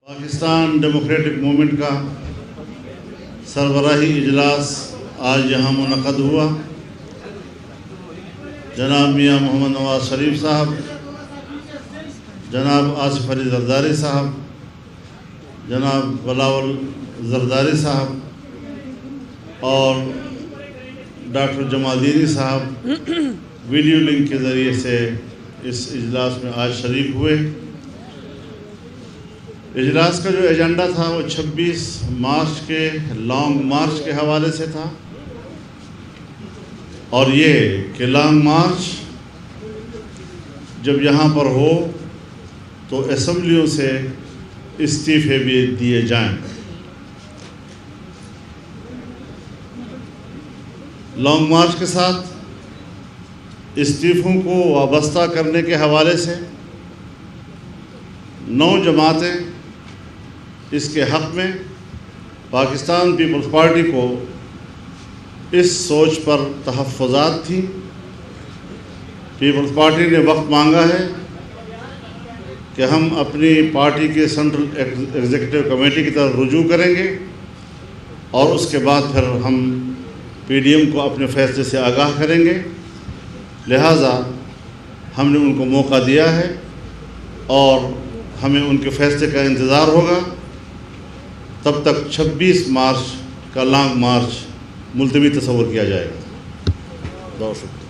Pakistan democratic movement کا سربراہی اجلاس آج یہاں منعقد ہوا۔ جناب میاں محمد نواز شریف صاحب، جناب آصف علی زرداری صاحب، جناب بلاول زرداری صاحب اور ڈاکٹر جمال دینی صاحب ویڈیو لنک کے ذریعے سے اس اجلاس میں آج شریک ہوئے۔ اجلاس کا جو ایجنڈا تھا وہ 26 مارچ کے لانگ مارچ کے حوالے سے تھا، اور یہ کہ لانگ مارچ جب یہاں پر ہو تو اسمبلیوں سے استعفے بھی دیے جائیں۔ لانگ مارچ کے ساتھ استعفوں کو وابستہ کرنے کے حوالے سے 9 جماعتیں اس کے حق میں پاکستان پیپلز پارٹی کو اس سوچ پر تحفظات تھیں۔ پیپلز پارٹی نے وقت مانگا ہے کہ ہم اپنی پارٹی کے سینٹرل ایگزیکٹو کمیٹی کی طرف رجوع کریں گے، اور اس کے بعد پھر ہم پی ڈی ایم کو اپنے فیصلے سے آگاہ کریں گے۔ لہٰذا ہم نے ان کو موقع دیا ہے اور ہمیں ان کے فیصلے کا انتظار ہوگا۔ تب تک 26 مارچ کا لانگ مارچ ملتوی تصور کیا جائے گا۔ بہت شکریہ۔